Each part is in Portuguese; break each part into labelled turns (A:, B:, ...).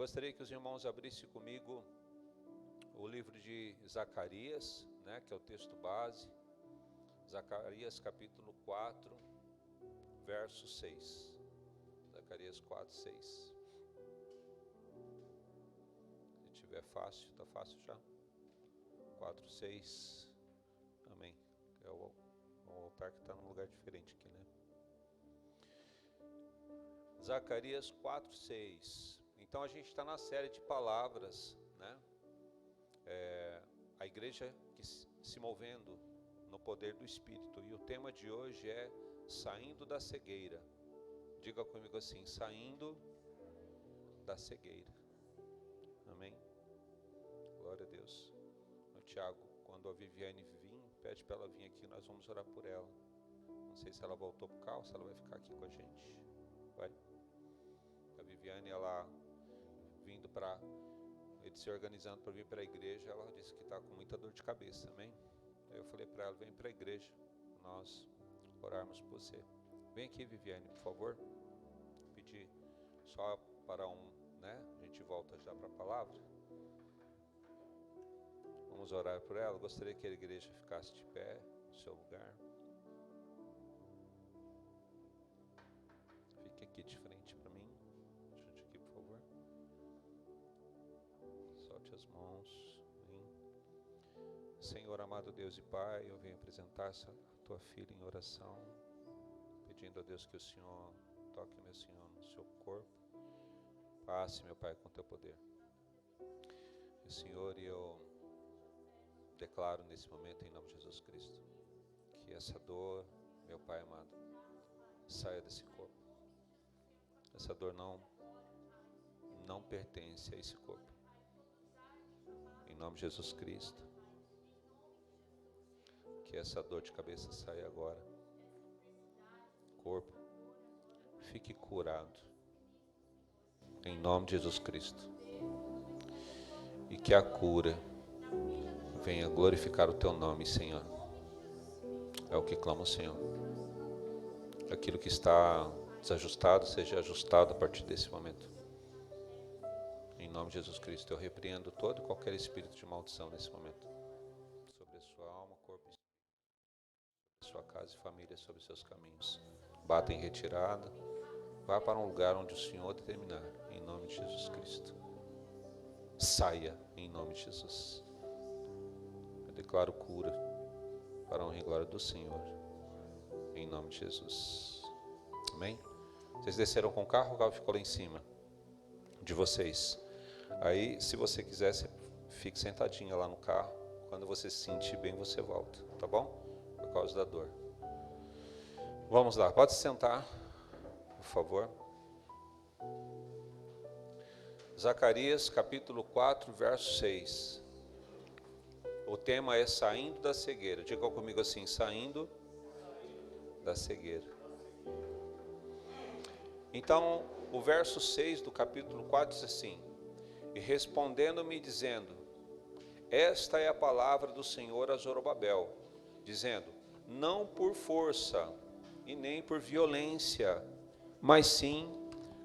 A: Gostaria que os irmãos abrissem comigo o livro de Zacarias, né, que é o texto base. Zacarias capítulo 4, verso 6. Zacarias 4, 6. Se tiver fácil, está fácil já? 4, 6. Amém. É o altar que está num lugar diferente aqui, né? Zacarias 4, 6. Então a gente está na série de palavras, né? A igreja que se movendo no poder do Espírito. E o tema de hoje é saindo da cegueira. Diga comigo assim: saindo da cegueira. Amém? Glória a Deus. O Tiago, quando a Viviane vir, pede para ela vir aqui, nós vamos orar por ela. Não sei se ela voltou para o carro, se ela vai ficar aqui com a gente. Vai. A Viviane, ela vindo para... ele se organizando para vir para a igreja, ela disse que está com muita dor de cabeça, amém? Aí eu falei para ela: vem para a igreja, nós orarmos por você. Vem aqui, Viviane, por favor. Pedir só para né? A gente volta já para a palavra. Vamos orar por ela. Gostaria que a igreja ficasse de pé no seu lugar. Fique aqui de frente para mim. Junte aqui, por favor. Solte as mãos. Senhor amado Deus e Pai, eu venho apresentar a tua filha em oração, pedindo a Deus que o Senhor toque, meu Senhor, no seu corpo. Passe, meu Pai, com teu poder. E, Senhor, eu declaro nesse momento, em nome de Jesus Cristo, que essa dor, meu Pai amado, saia desse corpo. Essa dor não pertence a esse corpo. Em nome de Jesus Cristo, que essa dor de cabeça saia agora. Corpo, fique curado. Em nome de Jesus Cristo. E que a cura venha glorificar o teu nome, Senhor. É o que clamo, Senhor. Aquilo que está desajustado, seja ajustado a partir desse momento. Em nome de Jesus Cristo, eu repreendo todo e qualquer espírito de maldição nesse momento. Sobre a sua alma, corpo e sua casa e família, sobre seus caminhos. Bata em retirada. Vá para um lugar onde o Senhor determinar. Em nome de Jesus Cristo. Saia em nome de Jesus. Eu declaro cura para a honra e glória do Senhor. Em nome de Jesus. Amém? Vocês desceram com o carro ficou lá em cima de vocês. Aí, se você quiser, você fique sentadinha lá no carro. Quando você se sentir bem, você volta. Tá bom? Por causa da dor. Vamos lá. Pode se sentar, por favor. Zacarias capítulo 4, verso 6. O tema é saindo da cegueira. Diga comigo assim: saindo da cegueira. Então, o verso 6 do capítulo 4 diz assim: e respondendo-me dizendo, esta é a palavra do Senhor a Zorobabel, dizendo, não por força e nem por violência, mas sim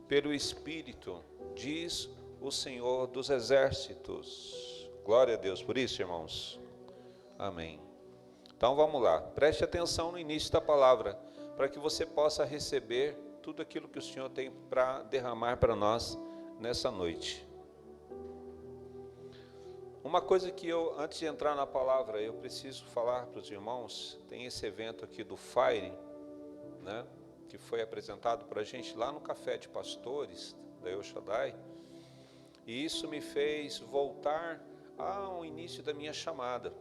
A: pelo Espírito, diz o Senhor dos Exércitos. Glória a Deus por isso, irmãos. Amém. Então vamos lá, preste atenção no início da palavra, para que você possa receber tudo aquilo que o Senhor tem para derramar para nós nessa noite. Uma coisa que antes de entrar na palavra, eu preciso falar para os irmãos, tem esse evento aqui do Fire, né, que foi apresentado para a gente lá no Café de Pastores, da El Shaddai, e isso me fez voltar ao início da minha chamada.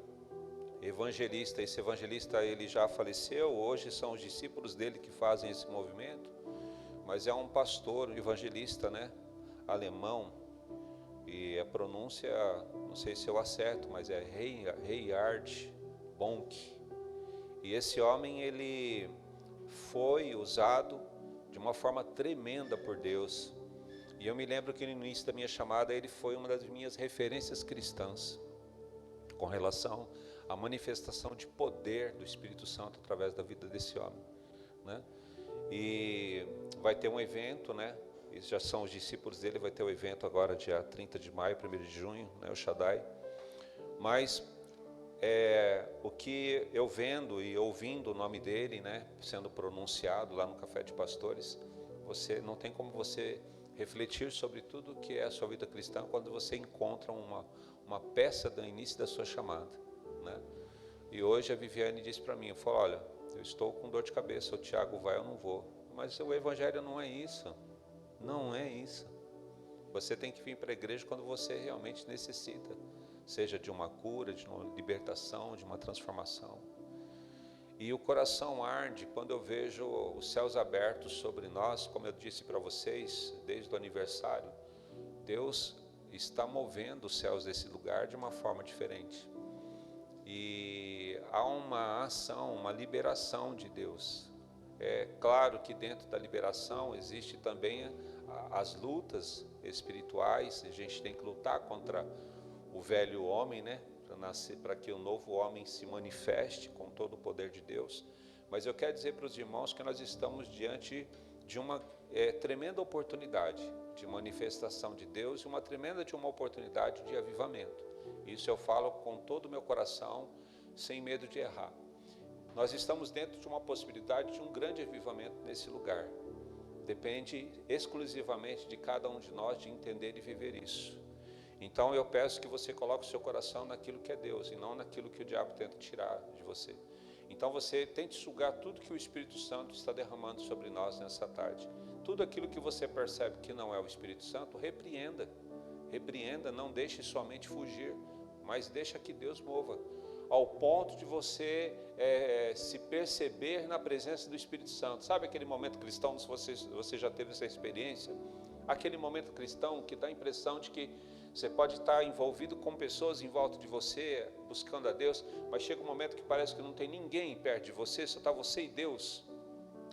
A: Evangelista, esse evangelista ele já faleceu, hoje são os discípulos dele que fazem esse movimento, mas é um pastor, um evangelista, né, alemão, e a pronúncia, não sei se eu acerto, mas é Reinhard Bonk. E esse homem, ele foi usado de uma forma tremenda por Deus. E eu me lembro que no início da minha chamada, ele foi uma das minhas referências cristãs, com relação à manifestação de poder do Espírito Santo através da vida desse homem, né? E vai ter um evento, né? Esses já são os discípulos dele, vai ter o evento agora dia 30 de maio, 1º de junho, né, o Shaddai. Mas o que eu vendo e ouvindo o nome dele, né, sendo pronunciado lá no Café de Pastores, você não tem como você refletir sobre tudo que é a sua vida cristã quando você encontra uma peça do início da sua chamada, né? E hoje a Viviane disse para mim, eu falei, olha, eu estou com dor de cabeça, o Tiago vai, eu não vou. Mas o evangelho não é isso, não é isso. Você tem que vir para a igreja quando você realmente necessita, seja de uma cura, de uma libertação, de uma transformação. E o coração arde quando eu vejo os céus abertos sobre nós, como eu disse para vocês, desde o aniversário. Deus está movendo os céus desse lugar de uma forma diferente. E há uma ação, uma liberação de Deus. É claro que dentro da liberação existe também as lutas espirituais. A gente tem que lutar contra o velho homem, né? Para que o novo homem se manifeste com todo o poder de Deus. Mas eu quero dizer para os irmãos que nós estamos diante de uma tremenda oportunidade de manifestação de Deus e uma tremenda oportunidade de avivamento. Isso eu falo com todo o meu coração, sem medo de errar. Nós estamos dentro de uma possibilidade de um grande avivamento nesse lugar. Depende exclusivamente de cada um de nós de entender e viver isso. Então eu peço que você coloque o seu coração naquilo que é Deus e não naquilo que o diabo tenta tirar de você. Então você tente sugar tudo que o Espírito Santo está derramando sobre nós nessa tarde. Tudo aquilo que você percebe que não é o Espírito Santo, repreenda. Repreenda, não deixe sua mente fugir, mas deixa que Deus mova. Ao ponto de você se perceber na presença do Espírito Santo. Sabe aquele momento cristão, se você já teve essa experiência? Aquele momento cristão que dá a impressão de que você pode estar envolvido com pessoas em volta de você, buscando a Deus, mas chega um momento que parece que não tem ninguém perto de você, só está você e Deus.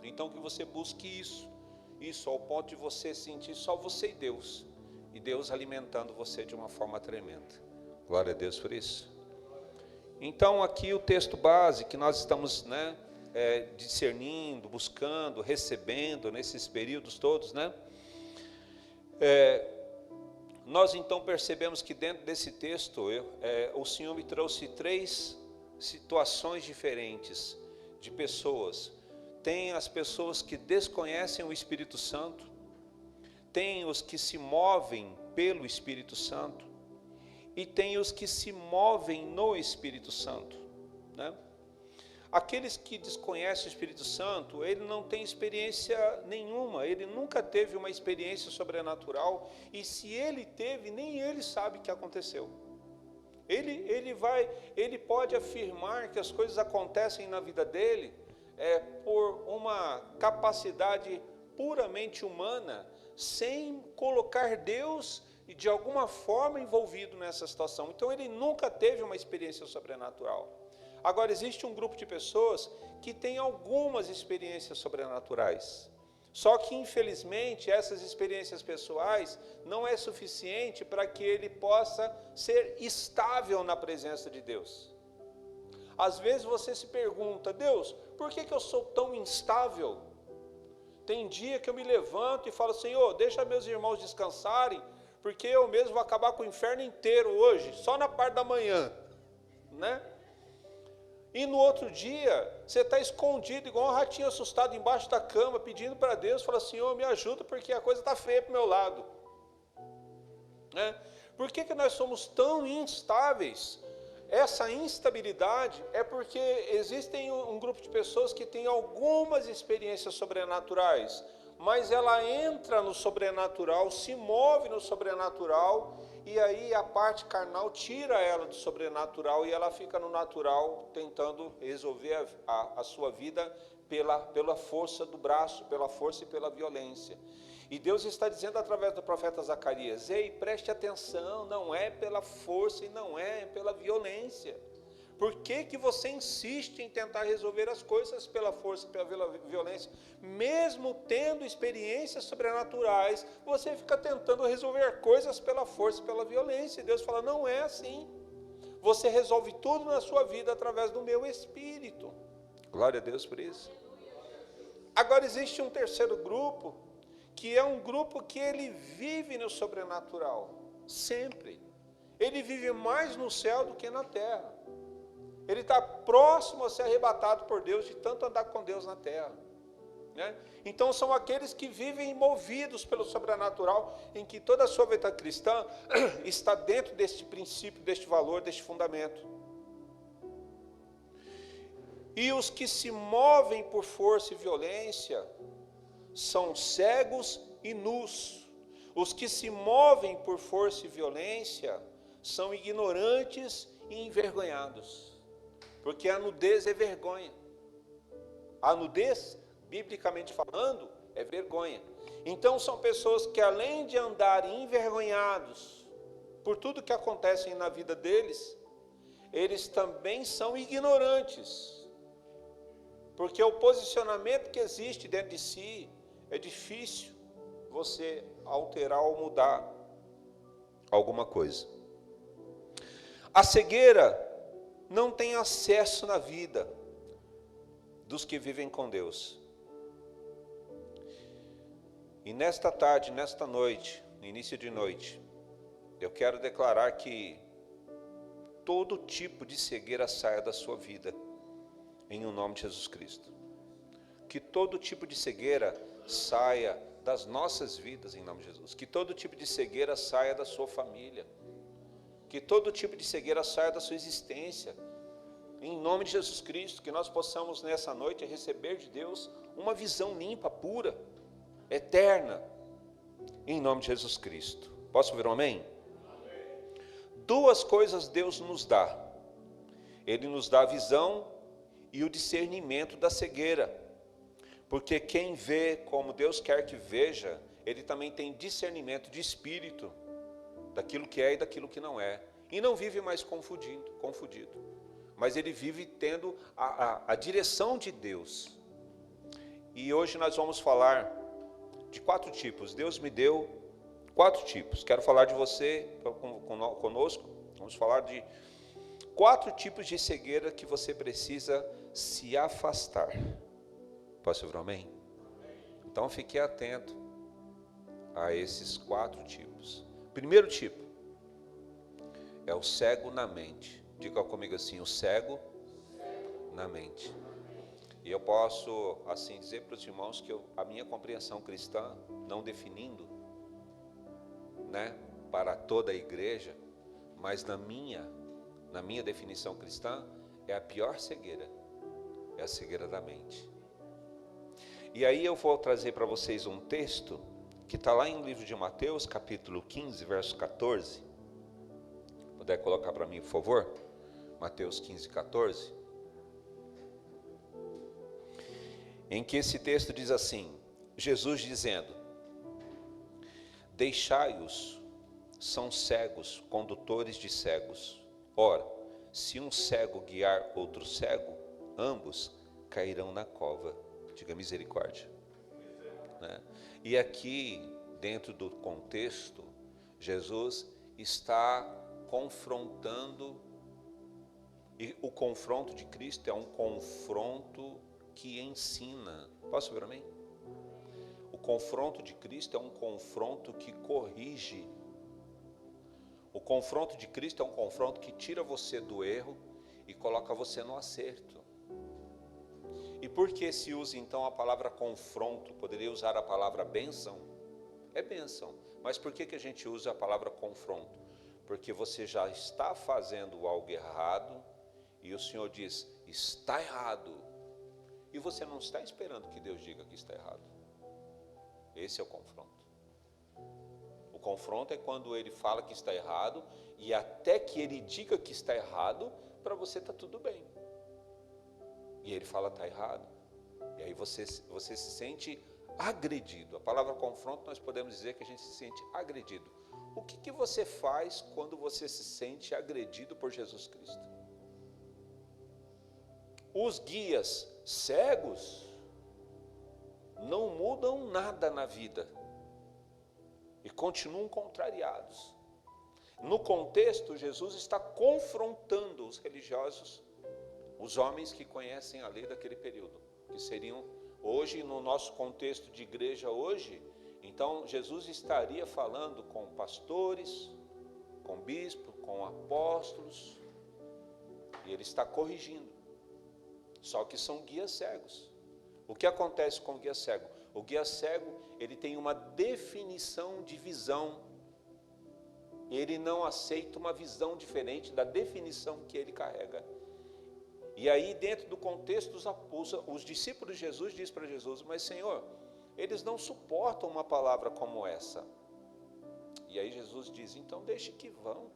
A: Então que você busque isso ao ponto de você sentir só você e Deus alimentando você de uma forma tremenda. Glória a Deus por isso. Então aqui o texto base que nós estamos discernindo, buscando, recebendo nesses períodos todos, né? Nós então percebemos que dentro desse texto o Senhor me trouxe 3 situações diferentes de pessoas. Tem as pessoas que desconhecem o Espírito Santo, tem os que se movem pelo Espírito Santo e tem os que se movem no Espírito Santo, né? Aqueles que desconhecem o Espírito Santo, ele não tem experiência nenhuma, ele nunca teve uma experiência sobrenatural, e se ele teve, nem ele sabe o que aconteceu. Ele pode afirmar que as coisas acontecem na vida dele por uma capacidade puramente humana, sem colocar Deus de alguma forma envolvido nessa situação. Então ele nunca teve uma experiência sobrenatural. Agora, existe um grupo de pessoas que tem algumas experiências sobrenaturais. Só que, infelizmente, essas experiências pessoais não é suficiente para que ele possa ser estável na presença de Deus. Às vezes você se pergunta, Deus, por que eu sou tão instável? Tem dia que eu me levanto e falo, Senhor, deixa meus irmãos descansarem, porque eu mesmo vou acabar com o inferno inteiro hoje, só na parte da manhã, né? E no outro dia, você está escondido, igual um ratinho assustado embaixo da cama, pedindo para Deus, fala, Senhor, me ajuda, porque a coisa está feia para o meu lado. Né? Por que nós somos tão instáveis? Essa instabilidade é porque existem um grupo de pessoas que tem algumas experiências sobrenaturais, mas ela entra no sobrenatural, se move no sobrenatural, e aí a parte carnal tira ela do sobrenatural e ela fica no natural, tentando resolver a sua vida pela força do braço, pela força e pela violência. E Deus está dizendo através do profeta Zacarias, ei, preste atenção, não é pela força e não é pela violência. Por que você insiste em tentar resolver as coisas pela força e pela violência? Mesmo tendo experiências sobrenaturais, você fica tentando resolver coisas pela força e pela violência. E Deus fala, não é assim. Você resolve tudo na sua vida através do meu Espírito. Glória a Deus por isso. Agora existe um terceiro grupo, que é um grupo que ele vive no sobrenatural, sempre. Ele vive mais no céu do que na terra. Ele está próximo a ser arrebatado por Deus, de tanto andar com Deus na terra, né? Então são aqueles que vivem movidos pelo sobrenatural, em que toda a sua vida cristã está dentro deste princípio, deste valor, deste fundamento. E os que se movem por força e violência são cegos e nus. Os que se movem por força e violência são ignorantes e envergonhados. Porque a nudez é vergonha. A nudez, biblicamente falando, é vergonha. Então são pessoas que, além de andarem envergonhados por tudo que acontece na vida deles, eles também são ignorantes. Porque o posicionamento que existe dentro de si é difícil você alterar ou mudar alguma coisa. A cegueira não tem acesso na vida dos que vivem com Deus. E nesta tarde, nesta noite, no início de noite, eu quero declarar que todo tipo de cegueira saia da sua vida, em o nome de Jesus Cristo. Que todo tipo de cegueira saia das nossas vidas, em nome de Jesus. Que todo tipo de cegueira saia da sua família. Que todo tipo de cegueira saia da sua existência. Em nome de Jesus Cristo, que nós possamos nessa noite receber de Deus uma visão limpa, pura, eterna. Em nome de Jesus Cristo. Posso ouvir um amém? Amém. Duas coisas Deus nos dá. Ele nos dá a visão e o discernimento da cegueira. Porque quem vê como Deus quer que veja, ele também tem discernimento de espírito, daquilo que é e daquilo que não é. E não vive mais confundido. Mas ele vive tendo a direção de Deus. E hoje nós vamos falar de 4 tipos. Deus me deu 4 tipos. Quero falar de você conosco. Vamos falar de 4 tipos de cegueira que você precisa se afastar. Posso ouvir um amém? Então fique atento a esses 4 tipos. Primeiro tipo é o cego na mente. Diga comigo assim, o cego na mente. E eu posso assim dizer para os irmãos que a minha compreensão cristã, não definindo, né, para toda a igreja, mas na minha definição cristã, é a pior cegueira, é a cegueira da mente. E aí eu vou trazer para vocês um texto que está lá em livro de Mateus, capítulo 15, verso 14. Puder colocar para mim, por favor? Mateus 15, 14. Em que esse texto diz assim, Jesus dizendo: deixai-os, são cegos, condutores de cegos. Ora, se um cego guiar outro cego, ambos cairão na cova. Diga misericórdia. Né? E aqui, dentro do contexto, Jesus está confrontando, e o confronto de Cristo é um confronto que ensina. Posso ver amém? O confronto de Cristo é um confronto que corrige. O confronto de Cristo é um confronto que tira você do erro e coloca você no acerto. E por que se usa então a palavra confronto? Poderia usar a palavra bênção? É bênção. Mas por que a gente usa a palavra confronto? Porque você já está fazendo algo errado e o Senhor diz, está errado. E você não está esperando que Deus diga que está errado. Esse é o confronto. O confronto é quando ele fala que está errado e até que ele diga que está errado, para você está tudo bem. E ele fala está errado. E aí você se sente agredido. A palavra confronto nós podemos dizer que a gente se sente agredido. O que você faz quando você se sente agredido por Jesus Cristo? Os guias cegos não mudam nada na vida e continuam contrariados. No contexto, Jesus está confrontando os religiosos, os homens que conhecem a lei daquele período, que seriam hoje, no nosso contexto de igreja hoje, Então, Jesus estaria falando com pastores, com bispos, com apóstolos, e ele está corrigindo. Só que são guias cegos. O que acontece com o guia cego? O guia cego, ele tem uma definição de visão. Ele não aceita uma visão diferente da definição que ele carrega. E aí, dentro do contexto dos apóstolos, os discípulos de Jesus dizem para Jesus: mas Senhor, eles não suportam uma palavra como essa. E aí Jesus diz: então deixe que vão.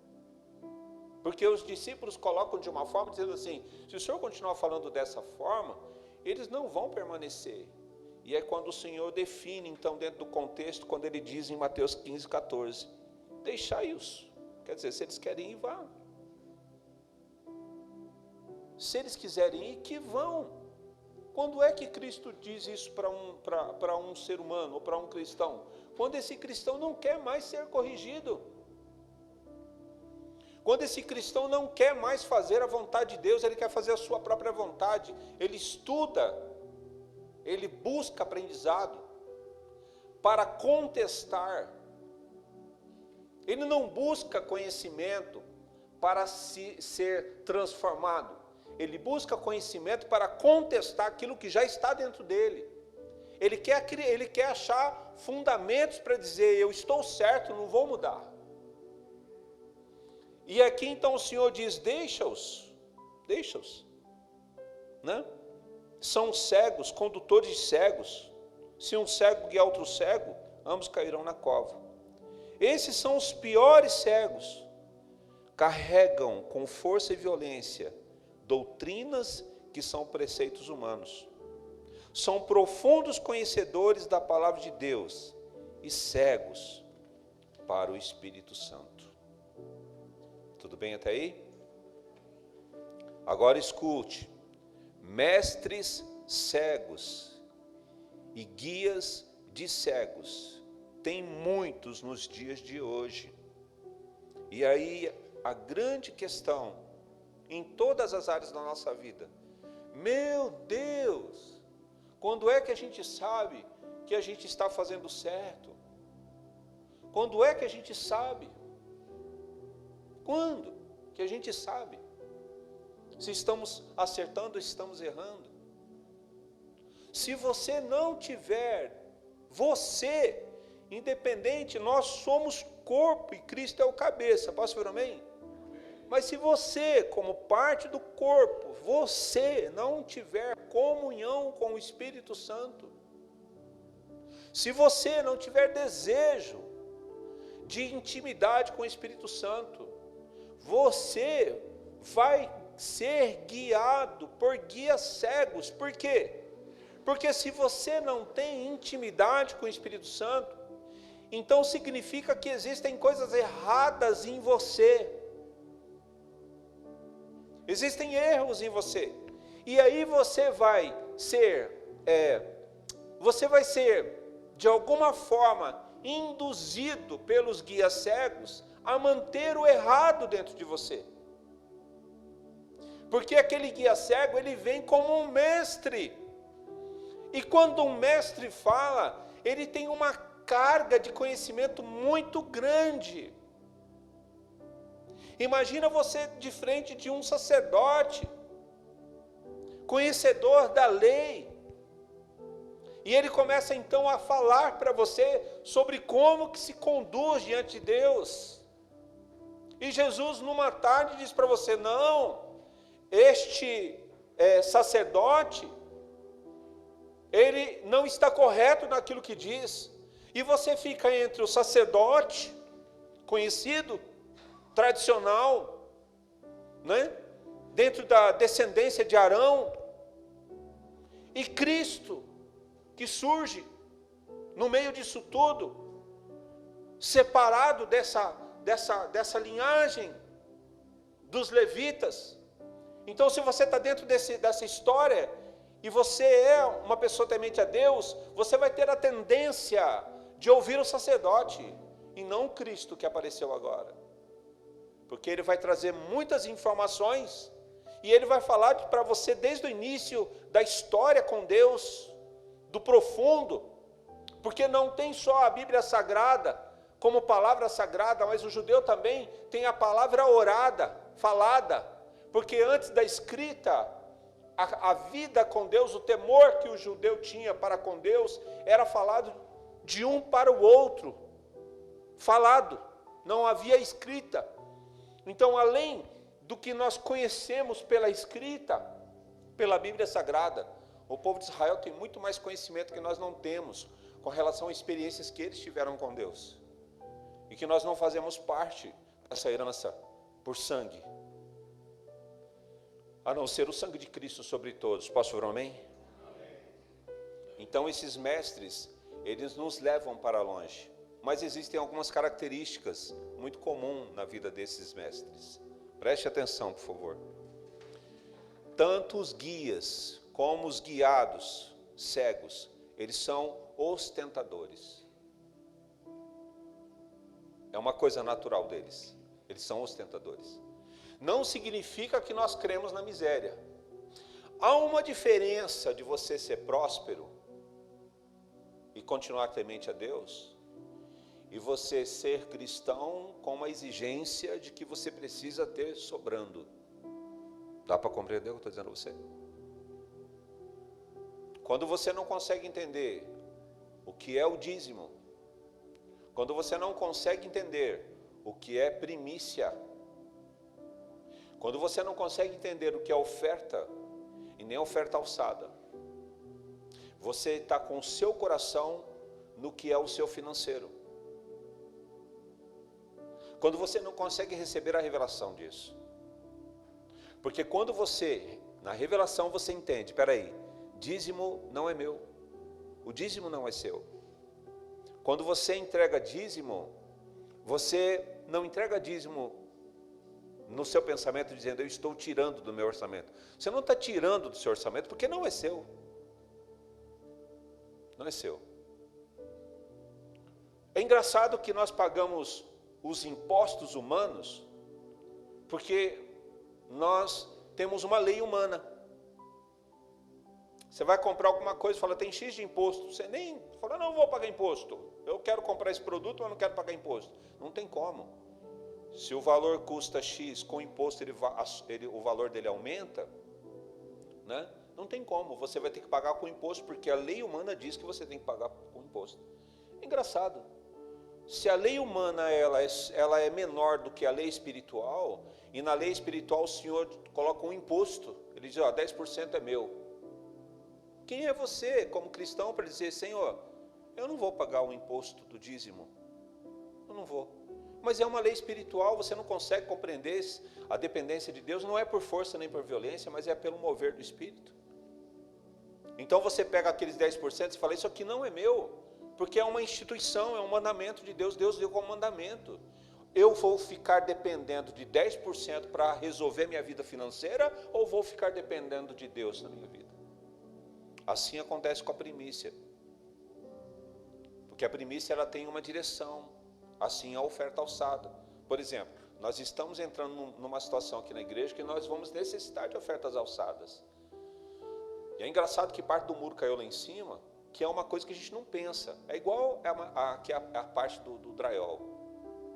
A: Porque os discípulos colocam de uma forma, dizendo assim: se o Senhor continuar falando dessa forma, eles não vão permanecer. E é quando o Senhor define, então, dentro do contexto, quando ele diz em Mateus 15, 14, deixai-os. Quer dizer, se eles querem ir, vá. Se eles quiserem ir, que vão. Quando é que Cristo diz isso para um ser humano, ou para um cristão? Quando esse cristão não quer mais ser corrigido. Quando esse cristão não quer mais fazer a vontade de Deus, ele quer fazer a sua própria vontade. Ele estuda, ele busca aprendizado para contestar. Ele não busca conhecimento para ser transformado. Ele busca conhecimento para contestar aquilo que já está dentro dele. Ele quer achar fundamentos para dizer: eu estou certo, não vou mudar. E aqui então o Senhor diz: deixa-os, né? São cegos, condutores de cegos. Se um cego guiar outro cego, ambos cairão na cova. Esses são os piores cegos. Carregam com força e violência doutrinas que são preceitos humanos. São profundos conhecedores da palavra de Deus e cegos para o Espírito Santo. Tudo bem até aí? Agora escute: mestres cegos e guias de cegos tem muitos nos dias de hoje. E aí a grande questão em todas as áreas da nossa vida: meu Deus, quando é que a gente sabe que a gente está fazendo certo? Quando é que a gente sabe? Quando que a gente sabe se estamos acertando ou estamos errando? Se você não tiver, você, independente, nós somos corpo e Cristo é o cabeça. Posso ver amém? Mas se você, como parte do corpo, você não tiver comunhão com o Espírito Santo, se você não tiver desejo de intimidade com o Espírito Santo, você vai ser guiado por guias cegos. Por quê? Porque se você não tem intimidade com o Espírito Santo, então significa que existem coisas erradas em você. Existem erros em você. E aí você vai ser, de alguma forma, induzido pelos guias cegos a manter o errado dentro de você. Porque aquele guia cego, ele vem como um mestre. E quando um mestre fala, ele tem uma carga de conhecimento muito grande. Imagina você de frente de um sacerdote, conhecedor da lei, e ele começa então a falar para você sobre como que se conduz diante de Deus. E Jesus numa tarde diz para você: não, este sacerdote, ele não está correto naquilo que diz. E você fica entre o sacerdote conhecido, tradicional, né? Dentro da descendência de Arão, e Cristo, que surge no meio disso tudo, separado dessa linhagem dos levitas. Então, se você está dentro dessa história, e você é uma pessoa temente a Deus, você vai ter a tendência de ouvir o sacerdote, e não o Cristo que apareceu agora. Porque ele vai trazer muitas informações, e ele vai falar para você desde o início da história com Deus, do profundo, Porque não tem só a Bíblia Sagrada como palavra sagrada, mas o judeu também tem a palavra orada, falada. Porque antes da escrita, a vida com Deus, o temor que o judeu tinha para com Deus, era falado de um para o outro. Falado, não havia escrita. Então, além do que nós conhecemos pela escrita, pela Bíblia Sagrada, o povo de Israel tem muito mais conhecimento que nós não temos com relação a experiências que eles tiveram com Deus. E que nós não fazemos parte dessa herança por sangue. A não ser o sangue de Cristo sobre todos. Posso ouvir um amém? Então esses mestres, eles nos levam para longe. Mas existem algumas características muito comuns na vida desses mestres. Preste atenção, por favor. Tanto os guias como os guiados, cegos, eles são ostentadores. É uma coisa natural deles. Eles são ostentadores. Não significa que nós cremos na miséria. Há uma diferença de você ser próspero e continuar temente a Deus, e você ser cristão com uma exigência de que você precisa ter sobrando. Dá para compreender o que eu estou dizendo a você? Quando você não consegue entender o que é o dízimo, quando você não consegue entender o que é primícia, quando você não consegue entender o que é oferta e nem oferta alçada, você está com o seu coração no que é o seu financeiro. Quando você não consegue receber a revelação disso. Porque quando você, na revelação você entende, peraí, dízimo não é meu, o dízimo não é seu. Quando você entrega dízimo, você não entrega dízimo no seu pensamento dizendo, eu estou tirando do meu orçamento. Você não está tirando do seu orçamento porque não é seu. Não é seu. É engraçado que nós pagamos os impostos humanos porque nós temos uma lei humana. Você vai comprar alguma coisa e fala, tem X de imposto. Você nem fala, não vou pagar imposto. Eu quero comprar esse produto, mas não quero pagar imposto. Não tem como. Se o valor custa X, com imposto o valor dele aumenta, né? Não tem como. Você vai ter que pagar com imposto, porque a lei humana diz que você tem que pagar com imposto. Engraçado. Se a lei humana ela é menor do que a lei espiritual, e na lei espiritual o Senhor coloca um imposto, ele diz, ó, 10% é meu. Quem é você, como cristão, para dizer, Senhor, eu não vou pagar o imposto do dízimo? Eu não vou. Mas é uma lei espiritual, você não consegue compreender a dependência de Deus, não é por força nem por violência, mas é pelo mover do Espírito. Então você pega aqueles 10% e fala, isso aqui não é meu, porque é uma instituição, é um mandamento de Deus, Deus deu como mandamento. Eu vou ficar dependendo de 10% para resolver minha vida financeira, ou vou ficar dependendo de Deus na minha vida? Assim acontece com a primícia. Porque a primícia ela tem uma direção, assim a oferta alçada. Por exemplo, nós estamos entrando numa situação aqui na igreja que nós vamos necessitar de ofertas alçadas. E é engraçado que parte do muro caiu lá em cima, que é uma coisa que a gente não pensa. É igual a parte do drywall.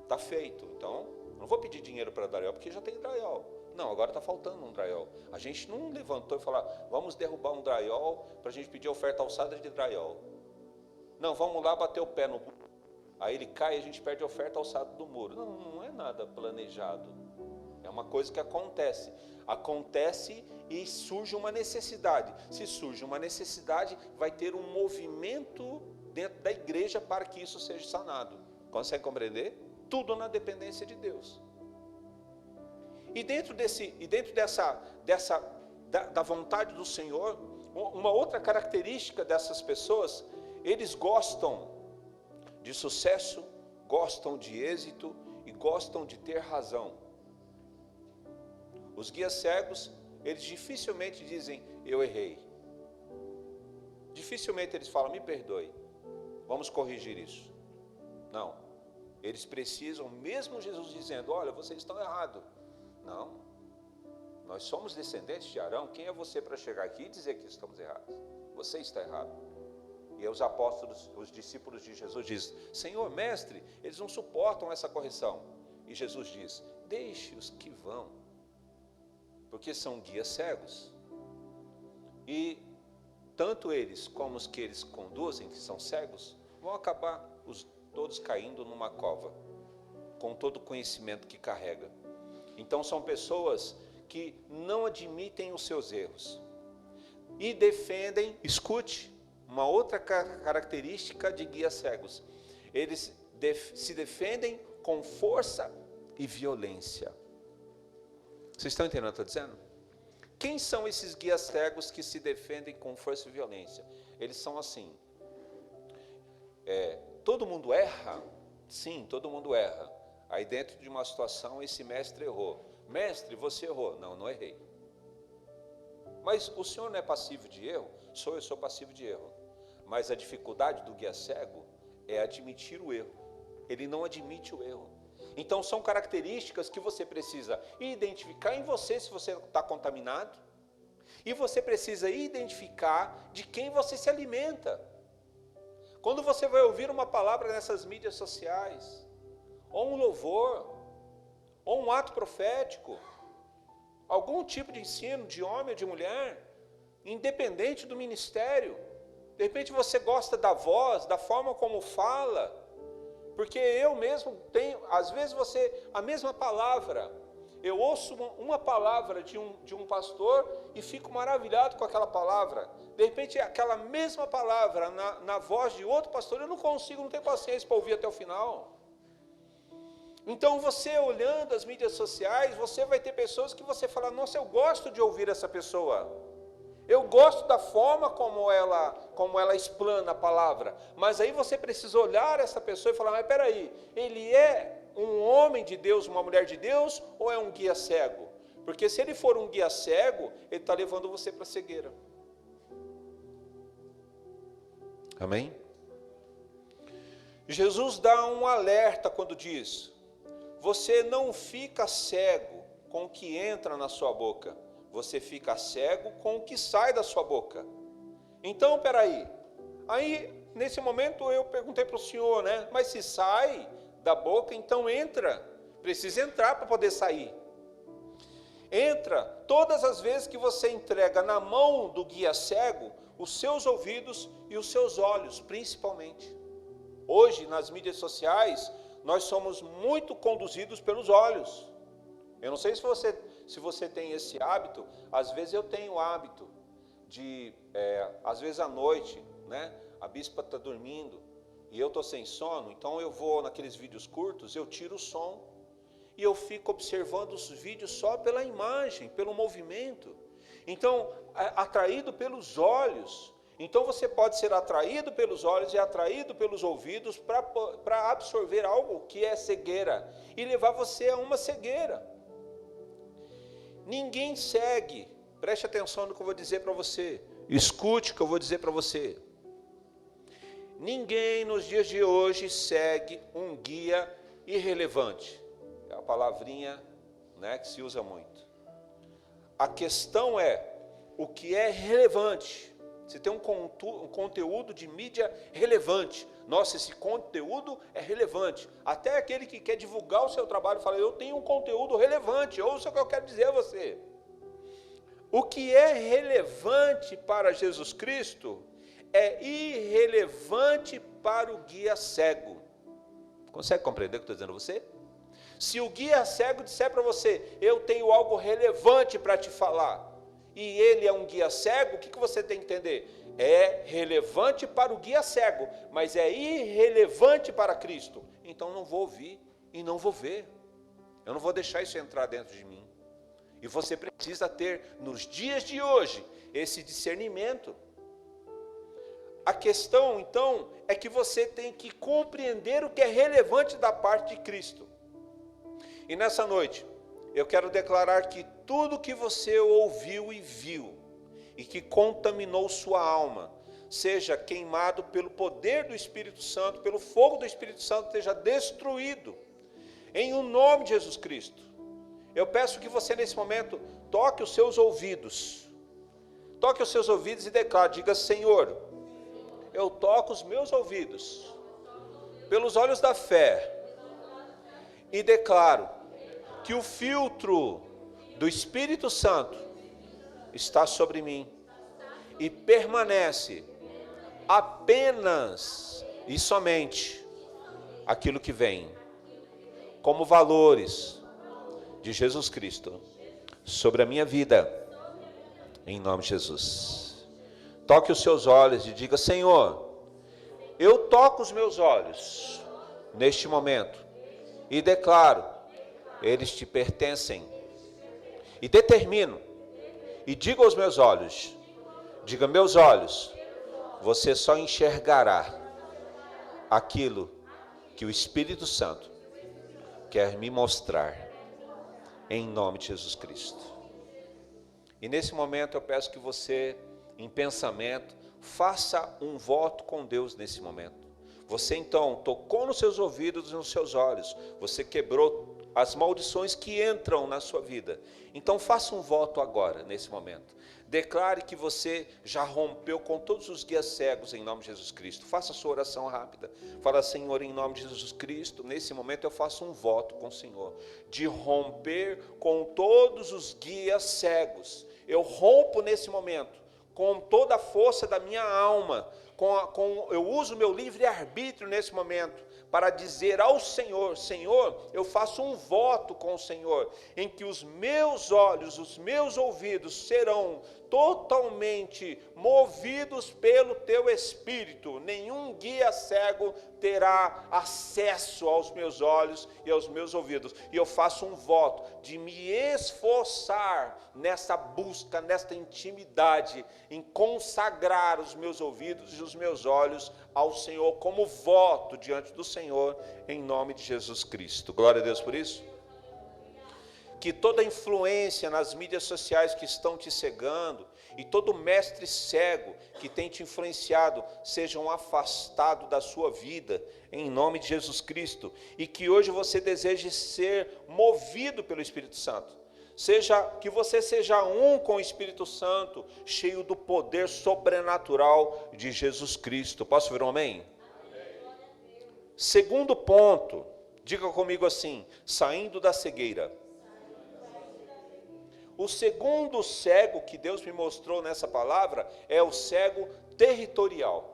A: Está feito, então não vou pedir dinheiro para drywall, porque já tem drywall. Não, agora está faltando um drywall. A gente não levantou e falou, vamos derrubar um drywall para a gente pedir oferta alçada de drywall. Não, vamos lá bater o pé no muro. Aí ele cai e a gente perde a oferta alçada do muro. Não, não é nada planejado. É uma coisa que acontece. Acontece e surge uma necessidade. Se surge uma necessidade, vai ter um movimento dentro da igreja para que isso seja sanado. Consegue compreender? Tudo na dependência de Deus. E dentro da vontade do Senhor, uma outra característica dessas pessoas, eles gostam de sucesso, gostam de êxito e gostam de ter razão. Os guias cegos, eles dificilmente dizem, eu errei. Dificilmente eles falam, me perdoe, vamos corrigir isso. Não, eles precisam, mesmo Jesus dizendo, olha, vocês estão errados. Não, nós somos descendentes de Arão, quem é você para chegar aqui e dizer que estamos errados? Você está errado. E aí os apóstolos, os discípulos de Jesus dizem: Senhor, mestre, eles não suportam essa correção. E Jesus diz: deixe-os que vão, porque são guias cegos. E tanto eles como os que eles conduzem, que são cegos, vão acabar todos caindo numa cova, com todo o conhecimento que carrega. Então são pessoas que não admitem os seus erros e defendem, escute, uma outra característica de guias cegos: eles se defendem com força e violência. Vocês estão entendendo o que eu estou dizendo? Quem são esses guias cegos que se defendem com força e violência? Eles são assim: todo mundo erra? Sim, todo mundo erra. Aí dentro de uma situação esse mestre errou. Mestre, você errou. Não, não errei. Mas o senhor não é passivo de erro? Eu sou passivo de erro. Mas a dificuldade do guia cego é admitir o erro. Ele não admite o erro. Então são características que você precisa identificar em você se você está contaminado. E você precisa identificar de quem você se alimenta. Quando você vai ouvir uma palavra nessas mídias sociais, ou um louvor, ou um ato profético, algum tipo de ensino de homem ou de mulher, independente do ministério, de repente você gosta da voz, da forma como fala, porque eu mesmo tenho, às vezes a mesma palavra, eu ouço uma palavra de um pastor e fico maravilhado com aquela palavra. De repente aquela mesma palavra na voz de outro pastor, eu não tenho paciência para ouvir até o final. Então você olhando as mídias sociais, você vai ter pessoas que você fala: nossa, eu gosto de ouvir essa pessoa. Eu gosto da forma como ela explana a palavra. Mas aí você precisa olhar essa pessoa e falar: mas peraí, ele é um homem de Deus, uma mulher de Deus, ou é um guia cego? Porque se ele for um guia cego, ele está levando você para a cegueira. Amém? Jesus dá um alerta quando diz: você não fica cego com o que entra na sua boca, você fica cego com o que sai da sua boca. Então, peraí, aí nesse momento eu perguntei para o senhor, né? Mas se sai da boca, então entra, precisa entrar para poder sair. Entra todas as vezes que você entrega na mão do guia cego os seus ouvidos e os seus olhos, principalmente. Hoje, nas mídias sociais, nós somos muito conduzidos pelos olhos. Eu não sei se você tem esse hábito. Às vezes eu tenho o hábito de, às vezes à noite, né, a bispa está dormindo e eu estou sem sono, então eu vou naqueles vídeos curtos, eu tiro o som e eu fico observando os vídeos só pela imagem, pelo movimento. Então, atraído pelos olhos. Então você pode ser atraído pelos olhos e atraído pelos ouvidos para absorver algo que é cegueira e levar você a uma cegueira. Ninguém segue, preste atenção no que eu vou dizer para você, escute o que eu vou dizer para você. Ninguém nos dias de hoje segue um guia irrelevante. É uma palavrinha, né, que se usa muito. A questão é o que é relevante. Você tem um conteúdo de mídia relevante. Nossa, esse conteúdo é relevante. Até aquele que quer divulgar o seu trabalho fala: eu tenho um conteúdo relevante. Ouça o que eu quero dizer a você. O que é relevante para Jesus Cristo é irrelevante para o guia cego. Consegue compreender o que eu estou dizendo a você? Se o guia cego disser para você: eu tenho algo relevante para te falar, e ele é um guia cego, o que você tem que entender? É relevante para o guia cego, mas é irrelevante para Cristo. Então não vou ouvir e não vou ver. Eu não vou deixar isso entrar dentro de mim. E você precisa ter, nos dias de hoje, esse discernimento. A questão, então, é que você tem que compreender o que é relevante da parte de Cristo. E nessa noite, eu quero declarar que tudo que você ouviu e viu, e que contaminou sua alma, seja queimado pelo poder do Espírito Santo, pelo fogo do Espírito Santo, seja destruído, em o nome de Jesus Cristo. Eu peço que você nesse momento toque os seus ouvidos e declare, diga: Senhor, eu toco os meus ouvidos pelos olhos da fé e declaro que o filtro do Espírito Santo está sobre mim e permanece apenas e somente aquilo que vem como valores de Jesus Cristo sobre a minha vida, em nome de Jesus. Toque os seus olhos e diga: Senhor, eu toco os meus olhos neste momento e declaro, eles te pertencem, e determino, e digo aos meus olhos, diga: meus olhos, você só enxergará aquilo que o Espírito Santo quer me mostrar, em nome de Jesus Cristo. E nesse momento eu peço que você, em pensamento, faça um voto com Deus nesse momento. Você então tocou nos seus ouvidos e nos seus olhos, você quebrou as maldições que entram na sua vida. Então faça um voto agora, nesse momento. Declare que você já rompeu com todos os guias cegos em nome de Jesus Cristo. Faça a sua oração rápida. Fala: Senhor, em nome de Jesus Cristo, nesse momento eu faço um voto com o Senhor, de romper com todos os guias cegos. Eu rompo nesse momento, com toda a força da minha alma, eu uso meu livre-arbítrio nesse momento, para dizer ao Senhor: Senhor, eu faço um voto com o Senhor, em que os meus olhos, os meus ouvidos serão totalmente movidos pelo Teu Espírito. Nenhum guia cego terá acesso aos meus olhos e aos meus ouvidos. E eu faço um voto de me esforçar nessa busca, nesta intimidade, em consagrar os meus ouvidos e os meus olhos ao Senhor, como voto diante do Senhor, em nome de Jesus Cristo. Glória a Deus por isso. Que toda influência nas mídias sociais que estão te cegando, e todo mestre cego que tem te influenciado, sejam afastados da sua vida, em nome de Jesus Cristo. E que hoje você deseje ser movido pelo Espírito Santo. Que você seja um com o Espírito Santo, cheio do poder sobrenatural de Jesus Cristo. Posso ouvir um amém? Segundo ponto, diga comigo assim: saindo da cegueira. O segundo cego que Deus me mostrou nessa palavra é o cego territorial.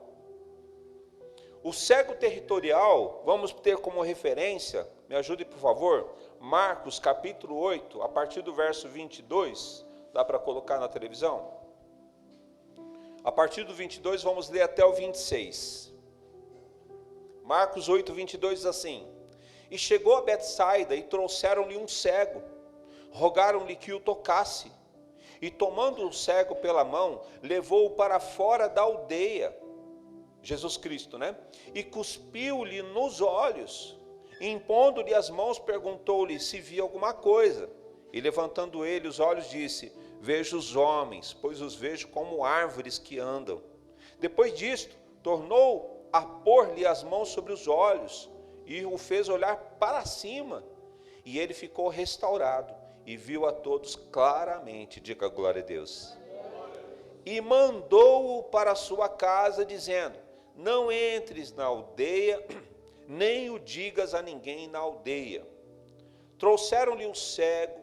A: O cego territorial, vamos ter como referência, me ajude por favor, Marcos capítulo 8, a partir do verso 22, dá para colocar na televisão? A partir do 22 vamos ler até o 26. Marcos 8, 22 diz assim: E chegou a Betsaida e trouxeram-lhe um cego, rogaram-lhe que o tocasse, e tomando o cego pela mão, levou-o para fora da aldeia, Jesus Cristo, né? E cuspiu-lhe nos olhos, e impondo-lhe as mãos, perguntou-lhe se via alguma coisa. E levantando ele os olhos, disse: Vejo os homens, pois os vejo como árvores que andam. Depois disto, tornou a pôr-lhe as mãos sobre os olhos, e o fez olhar para cima, e ele ficou restaurado, e viu a todos claramente. Diga glória a Deus. E mandou-o para a sua casa, dizendo: Não entres na aldeia, nem o digas a ninguém na aldeia. Trouxeram-lhe o cego,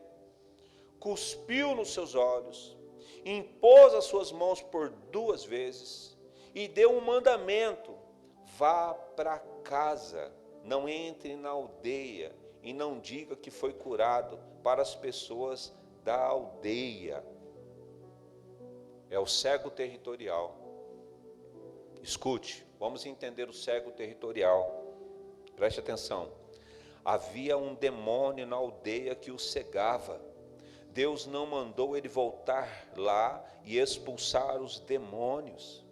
A: cuspiu nos seus olhos, impôs as suas mãos por 2 vezes, e deu um mandamento: vá para casa, não entre na aldeia, e não diga que foi curado para as pessoas da aldeia. É o cego territorial. Escute, vamos entender o cego territorial. Preste atenção. Havia um demônio na aldeia que o cegava. Deus não mandou ele voltar lá e expulsar os demônios.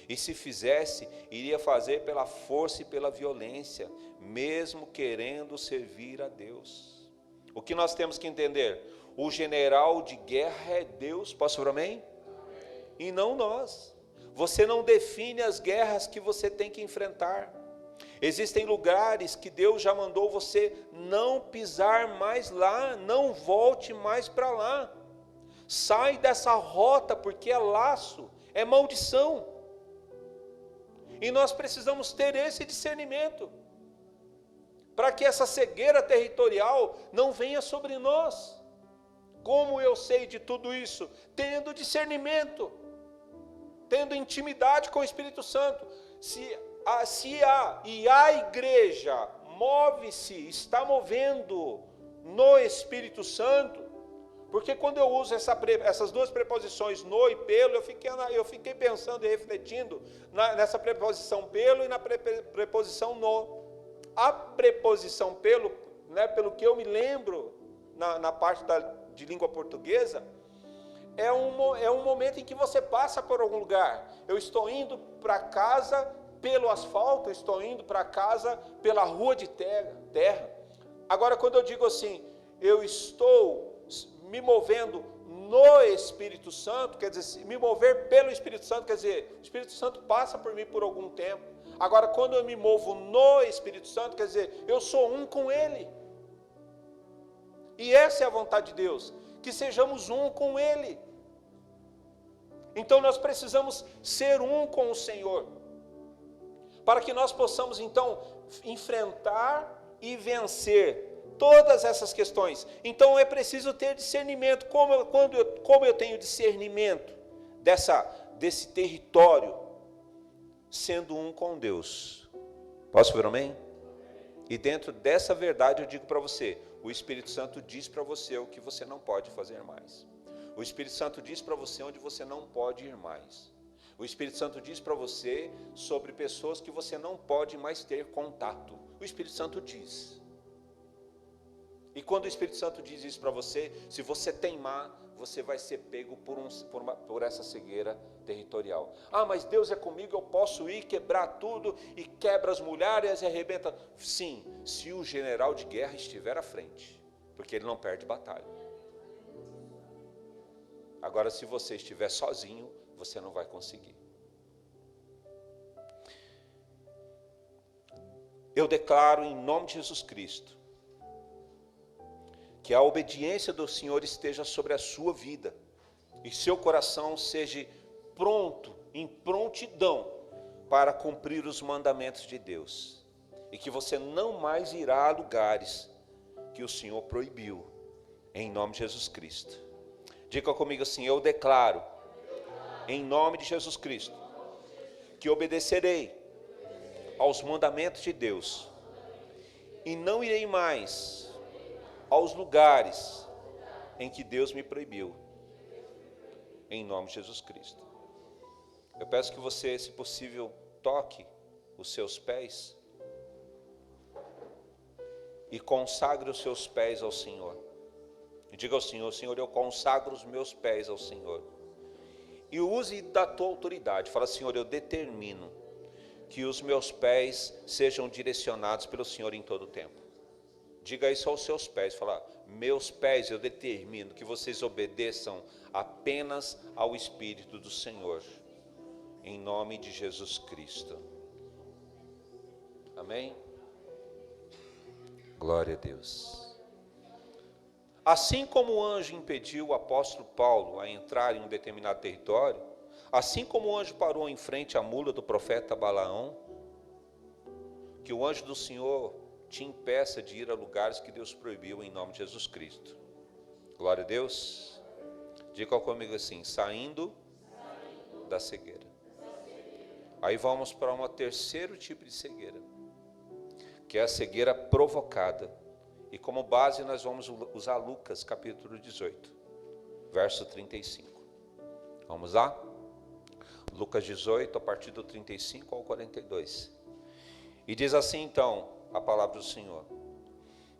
A: E se fizesse, iria fazer pela força e pela violência, mesmo querendo servir a Deus. O que nós temos que entender? O general de guerra é Deus, posso falar amém? E não nós. Você não define as guerras que você tem que enfrentar. Existem lugares que Deus já mandou você não pisar mais lá, não volte mais para lá. Sai dessa rota, porque é laço, é maldição. E nós precisamos ter esse discernimento, para que essa cegueira territorial não venha sobre nós. Como eu sei de tudo isso? Tendo discernimento, tendo intimidade com o Espírito Santo. Se a igreja move-se, está movendo no Espírito Santo, porque quando eu uso essas duas preposições no e pelo, eu fiquei pensando e refletindo nessa preposição pelo e na preposição no. A preposição pelo, né, pelo que eu me lembro na parte de língua portuguesa, é um momento em que você passa por algum lugar. Eu estou indo para casa pelo asfalto, eu estou indo para casa pela rua de terra. Agora, quando eu digo assim, eu estou me movendo no Espírito Santo, quer dizer, me mover pelo Espírito Santo, quer dizer, o Espírito Santo passa por mim por algum tempo. Agora, quando eu me movo no Espírito Santo, quer dizer, eu sou um com Ele. E essa é a vontade de Deus, que sejamos um com Ele. Então nós precisamos ser um com o Senhor, para que nós possamos então enfrentar e vencer todas essas questões. Então é preciso ter discernimento. Como eu tenho discernimento desse território, sendo um com Deus. Posso ver um amém? E dentro dessa verdade eu digo para você, o Espírito Santo diz para você o que você não pode fazer mais. O Espírito Santo diz para você onde você não pode ir mais. O Espírito Santo diz para você sobre pessoas que você não pode mais ter contato. O Espírito Santo diz. E quando o Espírito Santo diz isso para você, se você teimar, você vai ser pego por essa cegueira territorial. Ah, mas Deus é comigo, eu posso ir quebrar tudo e quebra as muralhas e arrebenta. Sim, se o general de guerra estiver à frente, porque ele não perde batalha. Agora, se você estiver sozinho, você não vai conseguir. Eu declaro em nome de Jesus Cristo, que a obediência do Senhor esteja sobre a sua vida, e seu coração seja pronto, em prontidão, para cumprir os mandamentos de Deus, e que você não mais irá a lugares que o Senhor proibiu, em nome de Jesus Cristo. Diga comigo assim: eu declaro, em nome de Jesus Cristo, que obedecerei aos mandamentos de Deus, e não irei mais aos lugares em que Deus me proibiu, em nome de Jesus Cristo. Eu peço que você, se possível, toque os seus pés e consagre os seus pés ao Senhor. E diga ao Senhor: Senhor, eu consagro os meus pés ao Senhor. E use da tua autoridade. Fala: Senhor, eu determino que os meus pés sejam direcionados pelo Senhor em todo o tempo. Diga isso aos seus pés. Fala: meus pés, eu determino que vocês obedeçam apenas ao Espírito do Senhor, em nome de Jesus Cristo. Amém? Glória a Deus. Assim como o anjo impediu o apóstolo Paulo a entrar em um determinado território, assim como o anjo parou em frente à mula do profeta Balaão, que o anjo do Senhor te impeça de ir a lugares que Deus proibiu, em nome de Jesus Cristo. Glória a Deus. Diga comigo assim: saindo da cegueira. Aí vamos para um terceiro tipo de cegueira, que é a cegueira provocada. E como base nós vamos usar Lucas capítulo 18, verso 35. Vamos lá? Lucas 18, a partir do 35 ao 42. E diz assim então a palavra do Senhor: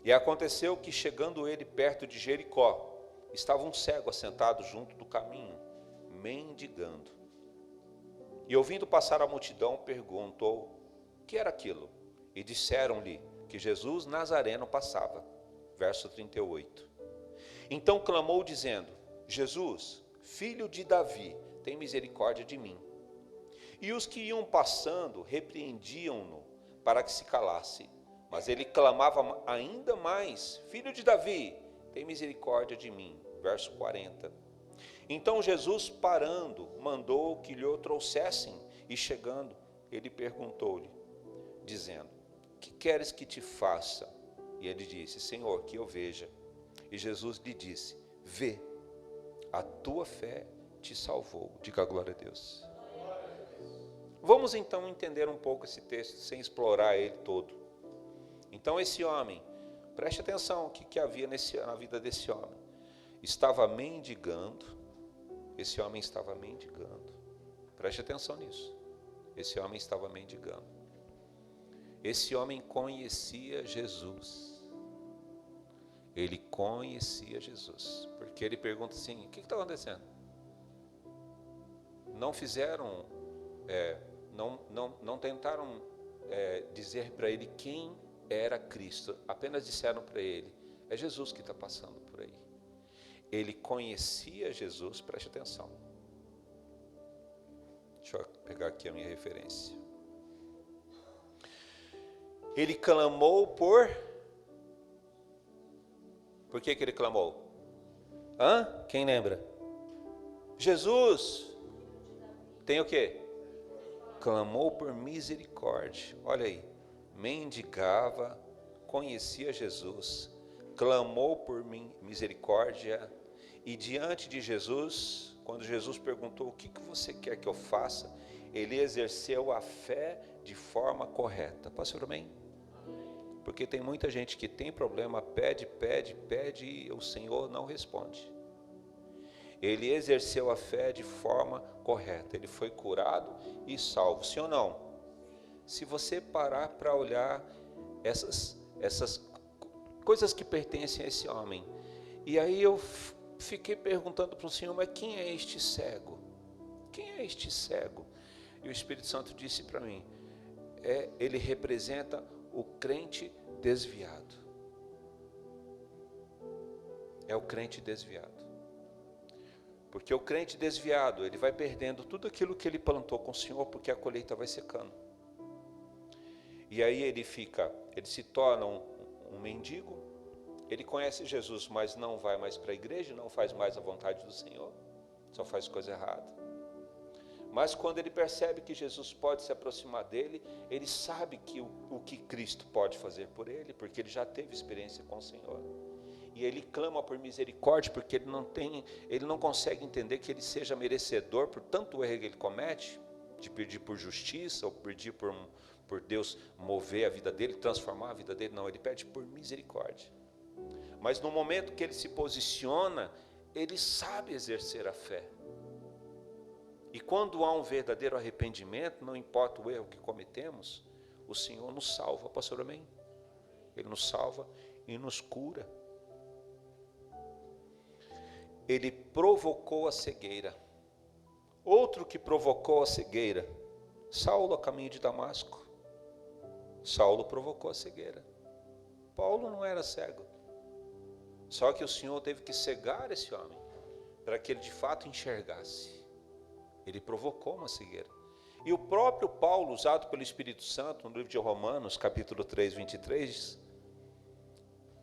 A: e aconteceu que, chegando ele perto de Jericó, estava um cego assentado junto do caminho, mendigando. E ouvindo passar a multidão, perguntou: que era aquilo? E disseram-lhe que Jesus Nazareno passava. Verso 38. Então clamou dizendo: Jesus, filho de Davi, tem misericórdia de mim. E os que iam passando repreendiam-no para que se calasse. Mas ele clamava ainda mais: filho de Davi, tem misericórdia de mim. Verso 40. Então Jesus, parando, mandou que lhe o trouxessem, e chegando, ele perguntou-lhe, dizendo: que queres que te faça? E ele disse: Senhor, que eu veja. E Jesus lhe disse: vê, a tua fé te salvou. Diga glória a Deus. Vamos então entender um pouco esse texto, sem explorar ele todo. Então esse homem, preste atenção o que havia na vida desse homem. Estava mendigando, esse homem estava mendigando. Preste atenção nisso. Esse homem estava mendigando. Esse homem conhecia Jesus. Ele conhecia Jesus. Porque ele pergunta assim: o que está acontecendo? Não fizeram, não tentaram dizer para ele quem era Cristo. Apenas disseram para ele: é Jesus que está passando por aí. Ele conhecia Jesus, preste atenção. Deixa eu pegar aqui a minha referência. Ele clamou por que ele clamou? Quem lembra? Jesus tem o quê? Clamou por misericórdia. Olha aí, mendigava, conhecia Jesus, clamou por misericórdia, e diante de Jesus, quando Jesus perguntou: o que você quer que eu faça? Ele exerceu a fé de forma correta. Pastor, amém? Porque tem muita gente que tem problema, pede e o Senhor não responde. Ele exerceu a fé de forma correta. Ele foi curado e salvo. Sim ou não? Se você parar para olhar essas coisas que pertencem a esse homem. E aí eu fiquei perguntando para o Senhor: mas quem é este cego? Quem é este cego? E o Espírito Santo disse para mim: ele representa o crente desviado. É o crente desviado. Porque o crente desviado, ele vai perdendo tudo aquilo que ele plantou com o Senhor, porque a colheita vai secando. E aí ele se torna um mendigo. Ele conhece Jesus, mas não vai mais para a igreja, não faz mais a vontade do Senhor, só faz coisa errada. Mas quando ele percebe que Jesus pode se aproximar dele, ele sabe o que Cristo pode fazer por ele, porque ele já teve experiência com o Senhor. E ele clama por misericórdia, porque ele não consegue entender que ele seja merecedor por tanto erro que ele comete, de pedir por justiça, ou pedir por Deus mover a vida dele, transformar a vida dele. Não, ele pede por misericórdia. Mas no momento que ele se posiciona, ele sabe exercer a fé. E quando há um verdadeiro arrependimento, não importa o erro que cometemos, o Senhor nos salva. Pastor, amém? Ele nos salva e nos cura. Ele provocou a cegueira. Outro que provocou a cegueira, Saulo, a caminho de Damasco. Saulo provocou a cegueira. Paulo não era cego. Só que o Senhor teve que cegar esse homem, para que ele de fato enxergasse. Ele provocou uma cegueira. E o próprio Paulo, usado pelo Espírito Santo, no livro de Romanos, capítulo 3, 23,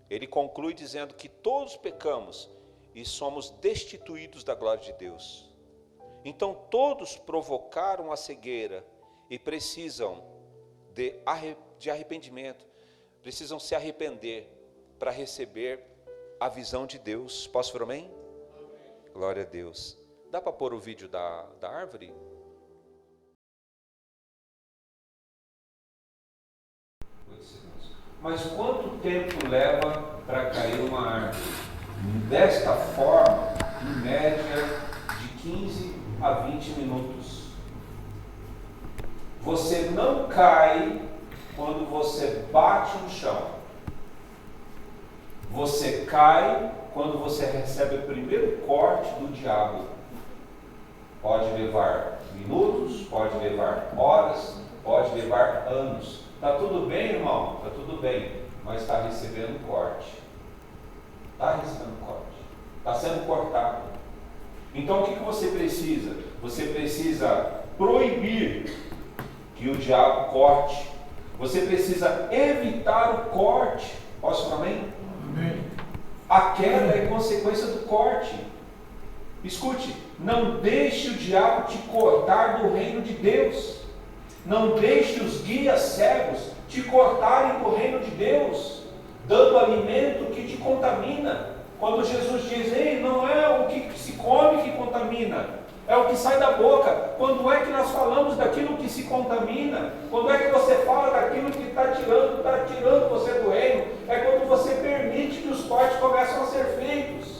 A: ele conclui dizendo que todos pecamos e somos destituídos da glória de Deus. Então todos provocaram a cegueira e precisam de arrependimento, precisam se arrepender para receber a visão de Deus. Posso falar amém? Glória a Deus. Dá para pôr o vídeo da árvore? Mas quanto tempo leva para cair uma árvore? Desta forma, em média, de 15 a 20 minutos. Você não cai quando você bate no chão. Você cai quando você recebe o primeiro corte do diabo. Pode levar minutos, pode levar horas, pode levar anos. Está tudo bem, irmão? Está tudo bem, mas está recebendo corte. Está recebendo corte. Está sendo cortado. Então o que você precisa? Você precisa proibir que o diabo corte. Você precisa evitar o corte. Posso falar amém? Amém. A queda é consequência do corte. Escute, não deixe o diabo te cortar do reino de Deus. Não deixe os guias cegos te cortarem do reino de Deus, dando alimento que te contamina. Quando Jesus diz, ei, não é o que se come que contamina, é o que sai da boca. Quando é que nós falamos daquilo que se contamina? Quando é que você fala daquilo que está tirando você do reino? É quando você permite que os cortes começam a ser feitos.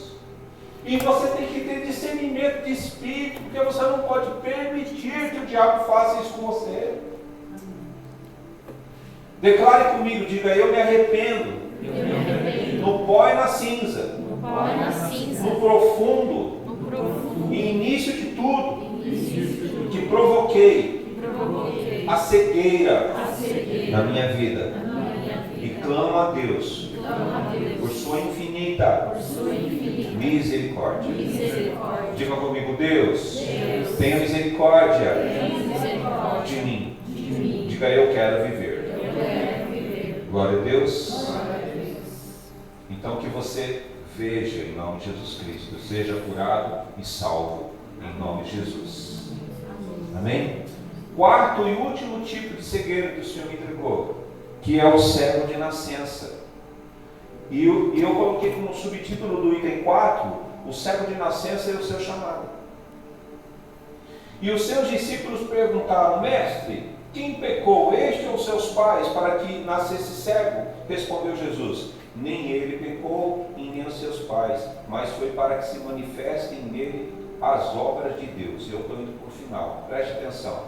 A: E você tem que ter discernimento de espírito, porque você não pode permitir que o diabo faça isso com você. Declare comigo, diga, eu me arrependo. No pó e na cinza. No profundo. E início de tudo. Que provoquei a cegueira na minha vida. E clamo a Deus por sua infinita misericórdia. Diga comigo, Deus, tenha misericórdia de mim. Diga, eu quero viver. Glória a Deus. Então que você veja em nome de Jesus Cristo, seja curado e salvo em nome de Jesus. Amém? Quarto e último tipo de cegueira que o Senhor me entregou, que é o cego de nascença. E eu coloquei como subtítulo do item 4, o cego de nascença e o seu chamado. E os seus discípulos perguntaram, mestre, quem pecou, este ou seus pais, para que nascesse cego? Respondeu Jesus, nem ele pecou e nem os seus pais, mas foi para que se manifestem nele as obras de Deus. Eu estou indo para o final, preste atenção.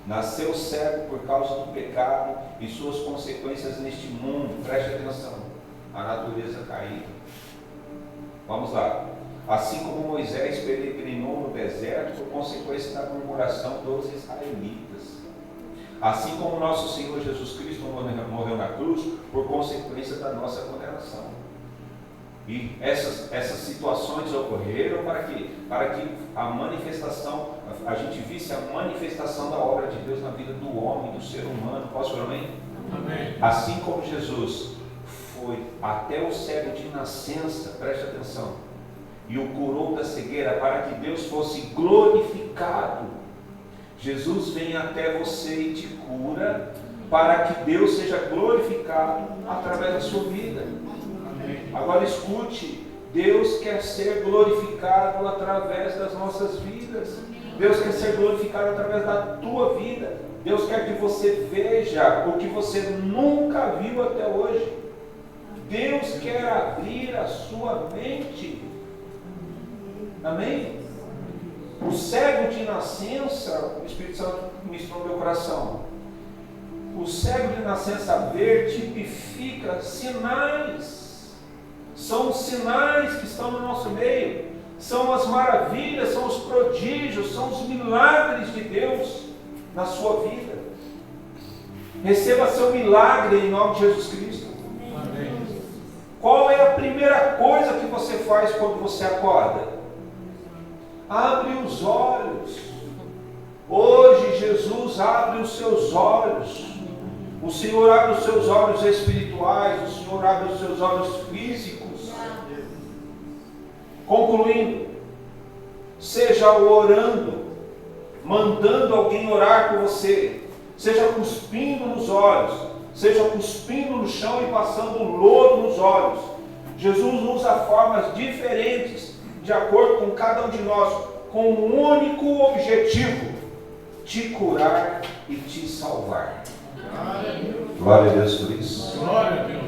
A: Nasceu cego por causa do pecado e suas consequências neste mundo, preste atenção. A natureza caída. Vamos lá. Assim como Moisés peregrinou no deserto por consequência da murmuração dos israelitas. Assim como nosso Senhor Jesus Cristo morreu na cruz por consequência da nossa condenação. E essas situações ocorreram para que a manifestação, a gente visse a manifestação da obra de Deus na vida do homem, do ser humano. Posso falar amém? Amém. Assim como Jesus foi até o cego de nascença, preste atenção, e o curou da cegueira para que Deus fosse glorificado. Jesus vem até você e te cura para que Deus seja glorificado através da sua vida. Amém. Agora escute, Deus quer ser glorificado através das nossas vidas. Deus quer ser glorificado através da tua vida. Deus quer que você veja o que você nunca viu até hoje. Deus quer abrir a sua mente. Amém? O cego de nascença, o Espírito Santo ministrou no meu coração. O cego de nascença ver tipifica sinais. São os sinais que estão no nosso meio. São as maravilhas, são os prodígios, são os milagres de Deus na sua vida. Receba seu milagre em nome de Jesus Cristo. Amém. Qual é a primeira coisa que você faz quando você acorda? Abre os olhos. Hoje Jesus abre os seus olhos. O Senhor abre os seus olhos espirituais, o Senhor abre os seus olhos físicos. Concluindo, seja orando, mandando alguém orar por você, seja cuspindo nos olhos, seja cuspindo no chão e passando lodo nos olhos. Jesus usa formas diferentes de acordo com cada um de nós, com um único objetivo: te curar e te salvar. Glória a Deus por isso. Glória a Deus.